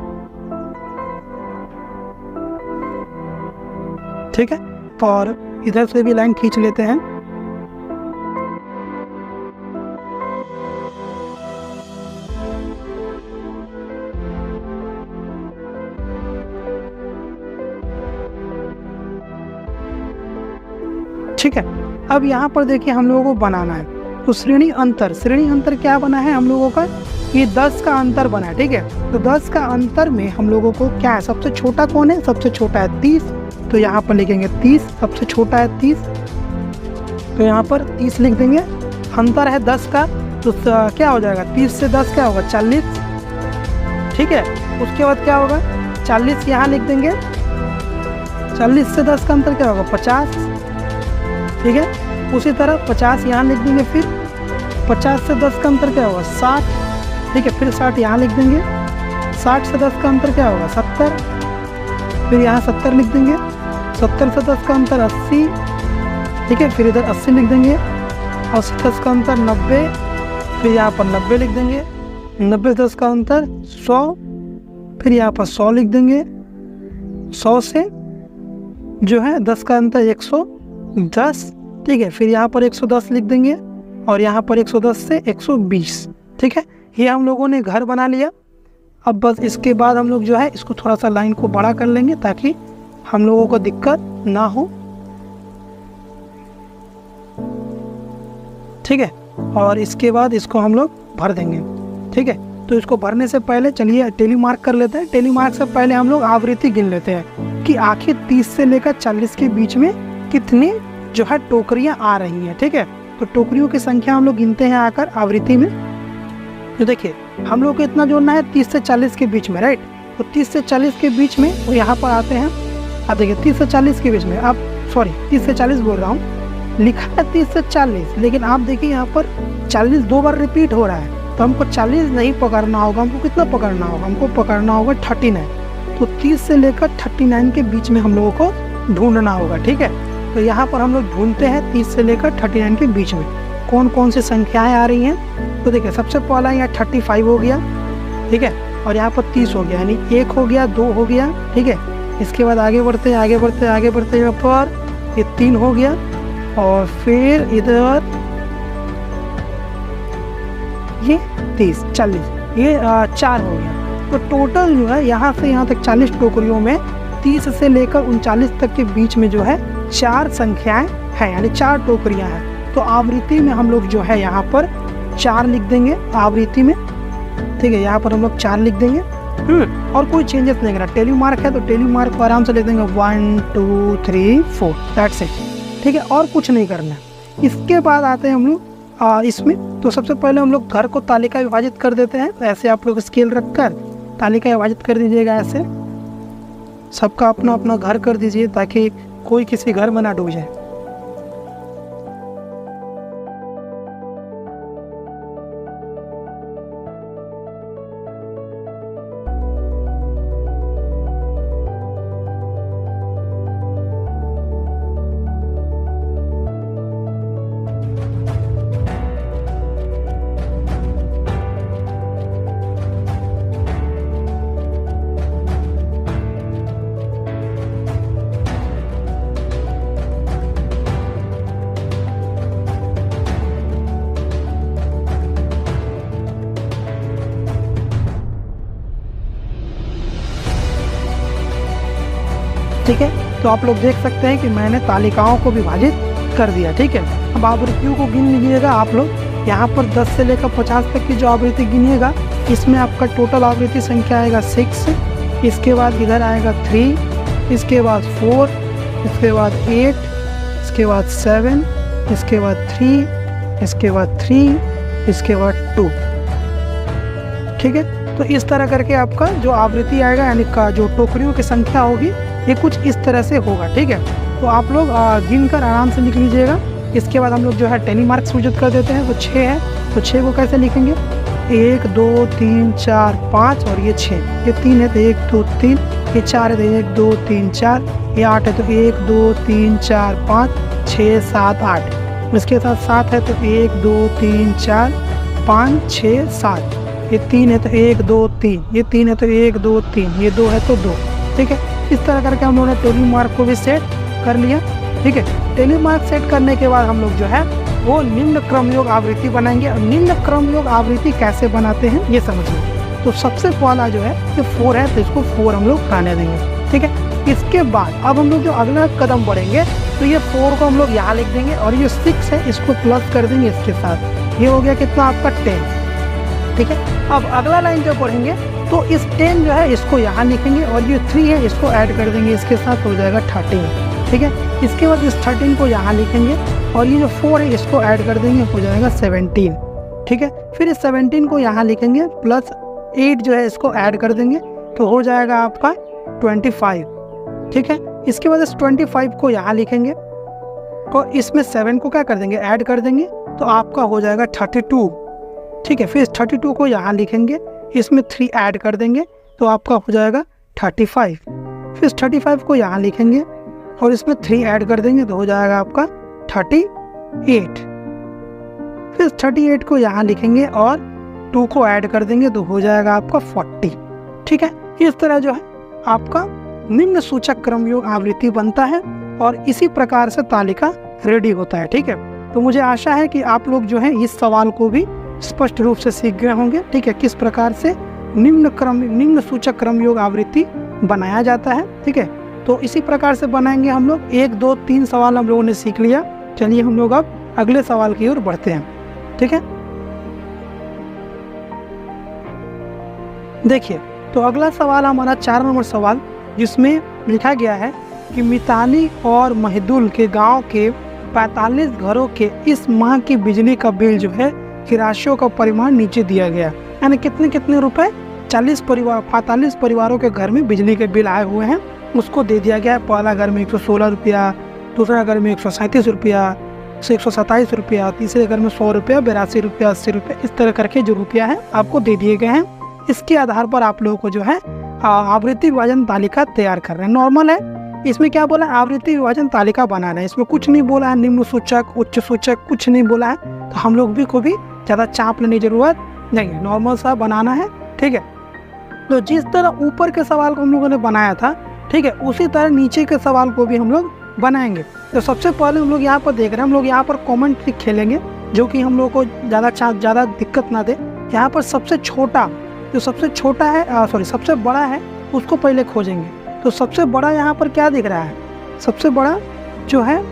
ठीक है, और इधर से भी लाइन खींच लेते हैं। ठीक है, अब यहाँ पर देखिए हम लोगों को बनाना है तो श्रेणी अंतर क्या बना है हम लोगों का, ये 10 का अंतर बना है। ठीक है, तो 10 का अंतर में हम लोगों को क्या है, सबसे छोटा कौन है, सबसे छोटा है 30, तो यहाँ पर लिखेंगे 30, सबसे छोटा है 30, तो यहाँ पर 30 लिख देंगे। अंतर है 10 का, तो क्या हो जाएगा, 30 से 10 क्या होगा, 40। ठीक है, उसके बाद क्या होगा, 40 यहाँ लिख देंगे, 40 से 10 का अंतर क्या होगा 50, ठीक है। उसी तरह 50 यहाँ लिख देंगे, फिर 50 से 10 का अंतर क्या होगा 60, ठीक है। फिर 60 यहाँ लिख देंगे, 60 से 10 का अंतर क्या होगा 70, फिर यहाँ 70 लिख देंगे, 70 से 10 का अंतर 80, ठीक है। फिर इधर 80 लिख देंगे, 80 से 10 का अंतर 90, फिर यहाँ पर 90 लिख देंगे, 90 से 10 का अंतर 100, फिर यहाँ पर 100 लिख देंगे, 100 से जो है 10 का अंतर 110, ठीक है। फिर यहाँ पर 110 लिख देंगे और यहाँ पर 110 से 120, ठीक है। ये हम लोगों ने घर बना लिया। अब बस इसके बाद हम लोग जो है इसको थोड़ा सा लाइन को बड़ा कर लेंगे ताकि हम लोगों को दिक्कत ना हो, ठीक है। और इसके बाद इसको हम लोग भर देंगे, ठीक है। तो इसको भरने से पहले चलिए टेली मार्क कर लेते हैं। टेली मार्क से पहले हम लोग आवृत्ति गिन लेते हैं कि आखिर 30 से लेकर 40 के बीच में कितनी जो है टोकरियां आ रही हैं, ठीक है। तो टोकरियों की संख्या हम लोग गिनते हैं आकर आवृत्ति में। तो देखिए हम लोग को इतना जोड़ना है 30 से 40 के बीच में, राइट। तो 30 से 40 के बीच में वो यहाँ पर आते हैं। अब देखिए 30 से 40 के बीच में, अब सॉरी 30 से 40 बोल रहा हूँ, लिखा है 30 से 40, लेकिन आप देखिए यहाँ पर 40 2 बार रिपीट हो रहा है। तो हमको 40 नहीं पकड़ना होगा, हमको कितना पकड़ना होगा, हमको पकड़ना होगा 39। तो 30 से लेकर 39 के बीच में हम लोगों को ढूंढना होगा, ठीक है। तो यहाँ पर हम लोग ढूंढते हैं 30 से लेकर 39 के बीच में कौन कौन सी संख्याएं आ रही हैं। तो देखिए सबसे पहला यहाँ 35 हो गया, ठीक है। और यहाँ पर 30 हो गया, यानी 1 हो गया, 2 हो गया, ठीक है। इसके बाद आगे बढ़ते यहाँ पर ये 3 हो गया, और फिर इधर ये 30 40 ये 4 हो गया। तो टोटल जो है यहाँ से यहाँ तक 40 टोकरियों में 30 से लेकर 39 तक के बीच में जो है 4 संख्याएं हैं, यानी 4 टोकरियां हैं। तो आवृत्ति में हम लोग जो है यहाँ पर 4 लिख देंगे आवृत्ति में, ठीक है। यहाँ पर हम लोग 4 लिख देंगे, और कोई चेंजेस नहीं करना। टेली मार्क है तो टेली मार्क को आराम से लिख देंगे 1 2 3 4, दैट्स इट, ठीक है। और कुछ नहीं करना। इसके बाद आते हैं हम लोग इसमें। तो सबसे पहले हम लोग घर को तालिका विभाजित कर देते हैं। तो ऐसे आप लोग स्केल रखकर तालिका विभाजित कर दीजिएगा, ऐसे सबका अपना अपना घर कर दीजिए ताकि कोई किसी घर में ना डूब जाए। ठीक है। तो आप लोग देख सकते हैं कि मैंने तालिकाओं को विभाजित कर दिया, ठीक है। अब आवृत्तियों को गिन लीजिएगा आप लोग। यहाँ पर 10 से लेकर 50 तक की जो आवृत्ति गिनिएगा, इसमें आपका टोटल आवृत्ति संख्या आएगा 6, इसके बाद इधर आएगा 3, इसके बाद 4, इसके बाद 8, इसके बाद 7, इसके बाद 3, इसके बाद 3, इसके बाद 2, ठीक है। तो इस तरह करके आपका जो आवृत्ति आएगा, यानी का जो टोकरियों की संख्या होगी, ये कुछ इस तरह से होगा, ठीक है। तो आप लोग गिनकर आराम से लिख लीजिएगा। इसके बाद हम लोग जो है टेली मार्क सूचित कर देते हैं। तो 6 है, तो 6 को कैसे लिखेंगे, 1 2 3 4 5 और ये 6, ये 3 है तो 1 2 3, ये 4 है तो 1 2 3 4, ये 8 है तो 1 2 3 4 5 6 7 8, इसके साथ 7 है तो 1 2 3 4 5 6 7, ये 3 है तो 1 2 3, ये 3 है तो 1 2 3, ये 2 है तो 2, ठीक है। इस तरह करके हम लोगों ने टेली मार्क को भी सेट कर लिया, ठीक है। टेली मार्क सेट करने के बाद हम लोग जो है वो निम्न क्रम योग आवृत्ति बनाएंगे। और निम्न क्रम योग आवृत्ति कैसे बनाते हैं ये समझिए। तो सबसे पहला जो है ये 4 है, तो इसको 4 हम लोग आने देंगे, ठीक है। इसके बाद अब हम लोग जो अगला कदम बढ़ेंगे, तो ये 4 को हम लोग यहाँ लिख देंगे, और ये 6 है इसको प्लस कर देंगे इसके साथ। ये हो गया कितना आपका 10, ठीक है। अब अगला लाइन जब बढ़ेंगे तो इस 10 जो है इसको यहाँ लिखेंगे, और ये 3 है इसको ऐड कर देंगे इसके साथ, हो जाएगा 13, ठीक है। इसके बाद इस 13 को यहाँ लिखेंगे, और ये जो 4 है इसको ऐड कर देंगे, हो जाएगा 17, ठीक है। फिर इस 17 को यहाँ लिखेंगे, प्लस 8 जो है इसको ऐड कर देंगे, तो हो जाएगा आपका 25, ठीक है। इसके बाद 25 को यहाँ लिखेंगे और इसमें 7 को क्या कर देंगे, ऐड कर देंगे, तो आपका हो जाएगा 32, ठीक है। फिर 32 को यहाँ लिखेंगे, इसमें 3 ऐड कर देंगे तो आपका हो जाएगा 35। फिर 35 को यहाँ लिखेंगे और इसमें 3 ऐड कर देंगे तो हो जाएगा आपका 38। फिर 38 को यहाँ लिखेंगे और 2 को ऐड कर देंगे तो हो जाएगा आपका 40, ठीक है। इस तरह जो है आपका निम्न सूचक क्रमयोग आवृत्ति बनता है और इसी प्रकार से तालिका रेडी होता है, ठीक है। तो मुझे आशा है कि आप लोग जो है इस सवाल को भी स्पष्ट रूप से सीख गए होंगे, ठीक है, किस प्रकार से निम्न सूचक क्रमयोग आवृत्ति बनाया जाता है, ठीक है। तो इसी प्रकार से बनाएंगे हम लोग। 1, 2, 3 सवाल हम लोगों ने सीख लिया। चलिए हम लोग अब अगले सवाल की ओर बढ़ते हैं, ठीक है। देखिए, तो अगला सवाल हमारा 4 नंबर सवाल, जिसमें लिखा गया है कि मिताली और महिदुल के गांव के 45 घरों के इस माह की बिजली का बिल जो है की राशियों का परिमाण नीचे दिया गया, यानी कितने कितने रुपए 45 परिवारों के घर में बिजली के बिल आए हुए हैं, उसको दे दिया गया है। पहला घर में 116 रुपया, दूसरा घर में 137 रुपया, 127 रुपया, तीसरे घर में 100 रुपया, 82 रुपया, 80 रुपया, इस तरह करके जो रुपया है आपको दे दिए गए हैं। इसके आधार पर आप लोगों को जो है आवृत्ति विभाजन तालिका तैयार कर रहे हैं। नॉर्मल है, इसमें क्या बोला, आवृत्ति विभाजन तालिका बनाना है। इसमें कुछ नहीं बोला है, निम्न सूचक, उच्च सूचक, कुछ नहीं बोला है। तो हम लोग भी को भी ज़्यादा चाप लेने की जरूरत नहीं है, नॉर्मल सा बनाना है, ठीक है। तो जिस तरह ऊपर के सवाल को हम लोगों ने बनाया था, ठीक है, उसी तरह नीचे के सवाल को भी हम लोग बनाएंगे। तो सबसे पहले हम लोग यहाँ पर देख रहे हैं, हम लोग यहाँ पर कॉमन ट्रिक खेलेंगे जो कि हम लोग को ज़्यादा दिक्कत ना दे। यहाँ पर सबसे छोटा, जो सबसे छोटा है सबसे बड़ा है, उसको पहले खोजेंगे। तो सबसे बड़ा यहाँ पर क्या दिख रहा है, सबसे बड़ा जो है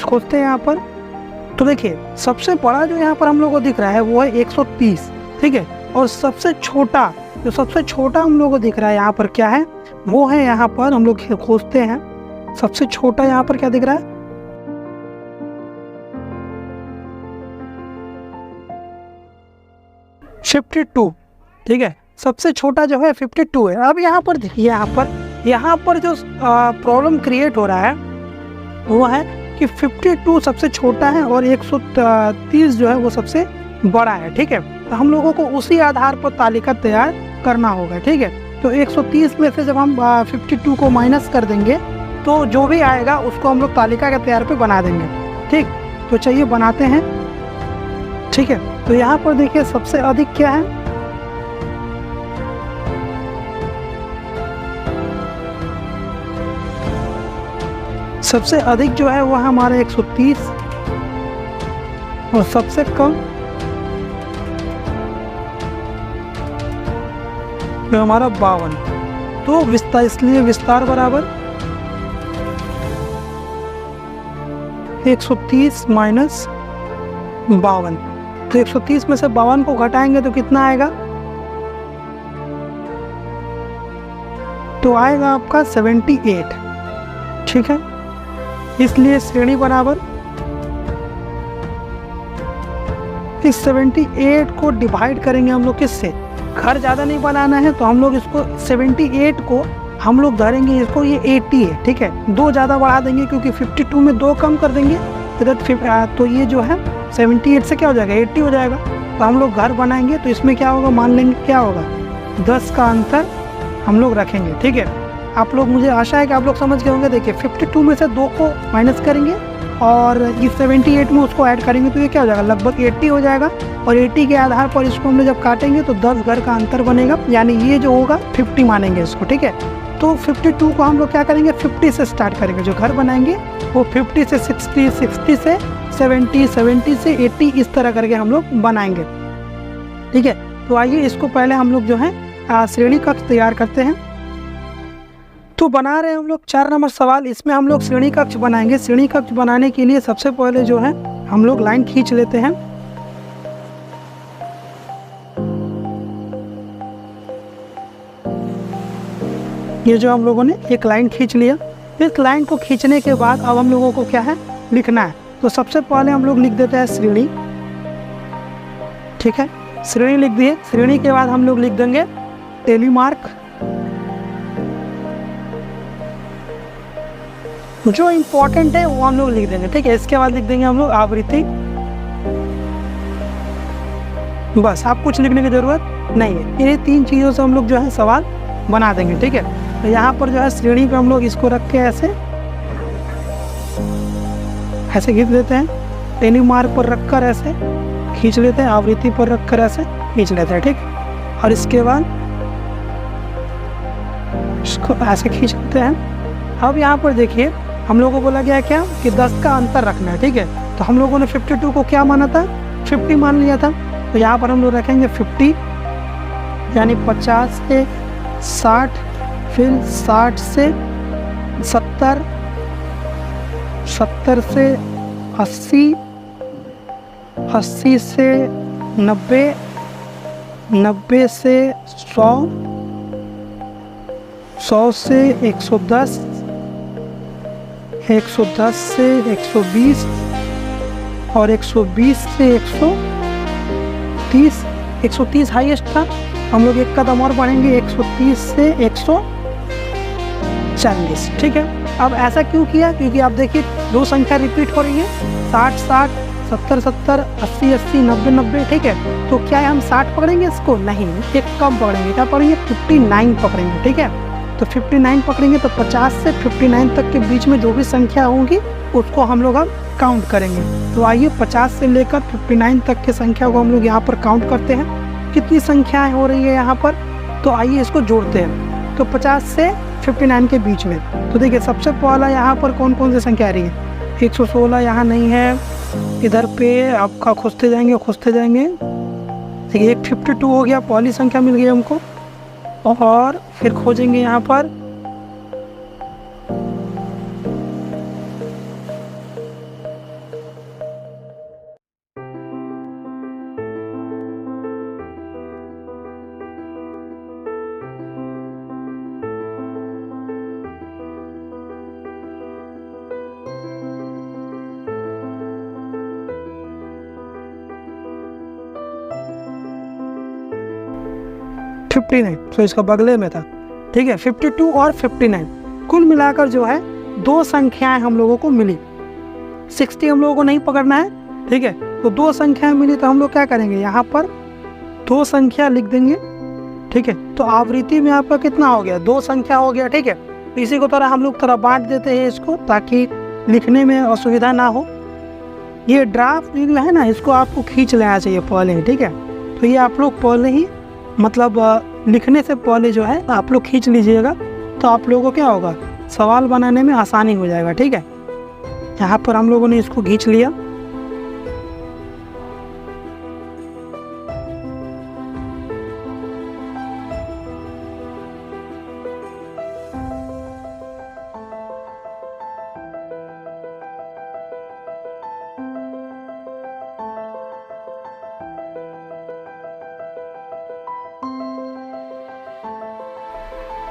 खोजते हैं यहाँ पर। तो देखिए, सबसे बड़ा जो यहाँ पर हम लोग को दिख रहा है वो है 130, ठीक है। और सबसे छोटा, जो सबसे छोटा हम लोग को दिख रहा है यहाँ पर क्या है, वो है यहाँ पर हम लोग खोजते हैं। सबसे छोटा यहाँ पर क्या दिख रहा है, $52, ठीक है। सबसे छोटा जो है 52 है। अब यहाँ पर देखिए, यहाँ पर जो प्रॉब्लम क्रिएट हो रहा है वो है कि 52 सबसे छोटा है और 130 जो है वो सबसे बड़ा है, ठीक है। तो हम लोगों को उसी आधार पर तालिका तैयार करना होगा, ठीक है। तो 130 में से जब हम 52 को माइनस कर देंगे तो जो भी आएगा उसको हम लोग तालिका के तैयार पे बना देंगे, ठीक। तो चलिए बनाते हैं, ठीक है। तो यहाँ पर देखिए सबसे अधिक क्या है, सबसे अधिक जो है वो हमारा 130 और सबसे कम जो हमारा 52। तो विस्तार, इसलिए विस्तार बराबर 130 माइनस 52। तो 130 में से 52 को घटाएंगे तो कितना आएगा, तो आएगा आपका 78, ठीक है। इसलिए श्रेणी बराबर इस 78 को डिवाइड करेंगे हम लोग किससे, घर ज़्यादा नहीं बनाना है तो हम लोग इसको 78 को हम लोग धरेंगे, इसको ये 80 है, ठीक है। 2 ज़्यादा बढ़ा देंगे क्योंकि 52 में 2 कम कर देंगे तो ये जो है 78 से क्या हो जाएगा, 80 हो जाएगा। तो हम लोग घर बनाएंगे तो इसमें क्या होगा, मान लेंगे क्या होगा, 10 का अंतर हम लोग रखेंगे, ठीक है। आप लोग, मुझे आशा है कि आप लोग समझ गए होंगे। देखिए 52 में से 2 को माइनस करेंगे और इस 78 में उसको ऐड करेंगे तो ये क्या हो जाएगा, लगभग 80 हो जाएगा। और 80 के आधार पर इसको हम लोग जब काटेंगे तो 10 घर का अंतर बनेगा, यानी ये जो होगा 50 मानेंगे इसको, ठीक है। तो 52 को हम लोग क्या करेंगे, 50 से स्टार्ट करेंगे। जो घर बनाएंगे वो 50 से 60, 60 से 70, 70 से 80, इस तरह करके हम लोग बनाएंगे, ठीक है। तो आइए इसको पहले हम लोग जो है श्रेणी कक्ष तैयार करते हैं। तो बना रहे हैं हम लोग 4 नंबर सवाल, इसमें हम लोग श्रेणी कक्ष बनाएंगे। श्रेणी कक्ष बनाने के लिए सबसे पहले जो है हम लोग लाइन खींच लेते हैं। ये जो हम लोगों ने एक लाइन खींच लिया। इस लाइन को खींचने के बाद अब हम लोगों को क्या है, लिखना है। तो सबसे पहले हम लोग लिख देते हैं श्रेणी, ठीक है। श्रेणी लिख दिए। श्रेणी के बाद हम लोग लिख देंगे टेलीमार्क, जो इम्पोर्टेंट है वो हम लोग लिख देंगे, ठीक है। इसके बाद लिख देंगे हम लोग आवृत्ति, बस। आप कुछ लिखने की जरूरत नहीं है। ये 3 चीज़ों से हम लोग जो है सवाल बना देंगे, ठीक है। तो यहाँ पर जो है श्रेणी पे हम लोग इसको रख के ऐसे खींच लेते हैं। टेली मार्क पर रखकर ऐसे खींच लेते हैं, आवृत्ति पर रखकर ऐसे खींच लेते हैं, ठीक। और इसके बाद इसको ऐसे खींच लेते हैं। अब यहाँ पर देखिए हम लोगों को बोला गया क्या कि 10 का अंतर रखना है, ठीक है। तो हम लोगों ने 52 को क्या माना था, 50 मान लिया था। तो यहाँ पर हम लोग रखेंगे 50, यानी 50 से 60, फिर 60 से 70, 70 से 80, 80 से 90, 90 से 100, 100 से 110, 110 से 120 और 120 से 130। 130 हाईएस्ट था। हम लोग एक कदम और बढ़ेंगे, 130 से 140, ठीक है। अब ऐसा क्यों किया, क्योंकि आप देखिए 2 संख्या रिपीट हो रही है, 60 60, 70 70, 80 80, 90 90, ठीक है। तो क्या है हम 60 पकड़ेंगे इसको, नहीं, एक कम पकड़ेंगे। क्या पकड़ेंगे, 59 पकड़ेंगे, ठीक है। तो 59 पकड़ेंगे तो 50 से 59 तक के बीच में जो भी संख्या होंगी उसको हम लोग अब काउंट करेंगे। तो आइए 50 से लेकर 59 तक की संख्या को हम लोग यहाँ पर काउंट करते हैं। कितनी संख्याएं हो रही है यहाँ पर, तो आइए इसको जोड़ते हैं। तो 50 से 59 के बीच में, तो देखिए सबसे पहला यहाँ पर कौन कौन सी संख्या आ रही है। 116 यहाँ नहीं है, इधर पे आपका खोजते जाएंगे ठीक है। एक 52 हो गया, पहली संख्या मिल गई हमको। और फिर खोजेंगे यहाँ पर तो इसका बगले में था, ठीक है। 52 और 59 कुल मिलाकर जो है 2 संख्याएं हम लोगों को मिली। 60 हम लोगों को नहीं पकड़ना है, ठीक है। तो 2 संख्याएं मिली तो हम लोग क्या करेंगे, यहाँ पर 2 संख्या लिख देंगे, ठीक है। तो आवृत्ति में आपका कितना हो गया, 2 संख्या हो गया, ठीक है। तो इसी को तरह हम लोग थोड़ा बांट देते हैं इसको, ताकि लिखने में असुविधा ना हो। ये ड्राफ्ट है ना, इसको आपको खींच लेना चाहिए पहले ही, ठीक है। तो ये आप लोग पहले ही मतलब लिखने से पहले जो है आप लोग खींच लीजिएगा, तो आप लोगों को क्या होगा, सवाल बनाने में आसानी हो जाएगा, ठीक है। यहाँ पर हम लोगों ने इसको खींच लिया।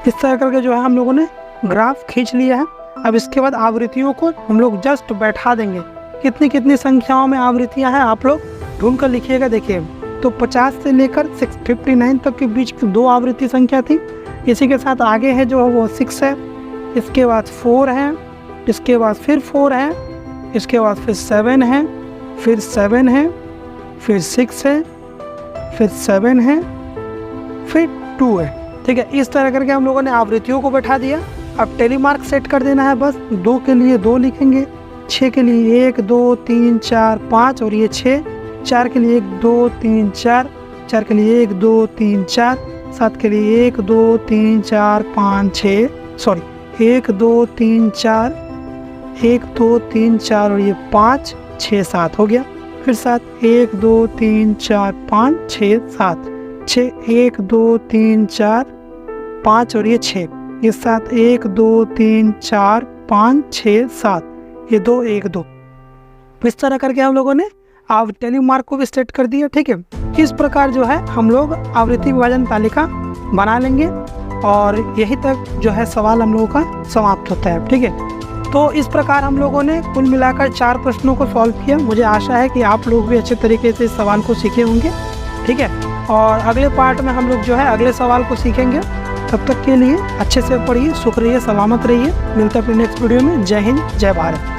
इस तरह करके जो है हम लोगों ने ग्राफ खींच लिया है। अब इसके बाद आवृत्तियों को हम लोग जस्ट बैठा देंगे। कितनी कितनी संख्याओं में आवृत्तियां हैं आप लोग ढूंढ कर लिखिएगा। देखिए तो 50 से लेकर 59 तक के बीच की 2 आवृत्ति संख्या थी। इसी के साथ आगे है जो वो 6 है, इसके बाद 4 है, इसके बाद फिर 4 है, इसके बाद फिर 7 है, फिर 7 है, फिर 6 है, फिर 7 है, फिर 2 है, ठीक है। इस तरह करके हम लोगों ने आवृत्तियों को बैठा दिया। अब टेली मार्क सेट कर देना है बस। 2 के लिए 2 लिखेंगे, 6 के लिए 1 2 3 4 5 और ये 6, 4 के लिए 1 2 3 4, 4 के लिए 1 2 3 4, 7 के लिए 1 2 3 4 5 6, सॉरी 1 2 3 4, 1 2 3 4 और ये 5 6 7 हो गया। फिर 7 1 2 3 4 5 6 7, 6 1 2 3 4 5 और ये 6, ये 7 1 2 3 4 5 6 7, ये 2 1 2। इस तरह करके हम लोगों ने टेली मार्क को भी सेट कर दिया, ठीक है। इस प्रकार जो है हम लोग आवृत्ति विभाजन तालिका बना लेंगे और यही तक जो है सवाल हम लोगों का समाप्त होता है, ठीक है। तो इस प्रकार हम लोगों ने कुल मिलाकर 4 प्रश्नों को सॉल्व किया। मुझे आशा है कि आप लोग भी अच्छे तरीके से इस सवाल को सीखे होंगे, ठीक है। और अगले पार्ट में हम लोग जो है अगले सवाल को सीखेंगे। तब तक के लिए अच्छे से पढ़िए, सुख रहिए, सलामत रहिए। मिलता है अपने नेक्स्ट वीडियो में। जय हिंद, जय भारत।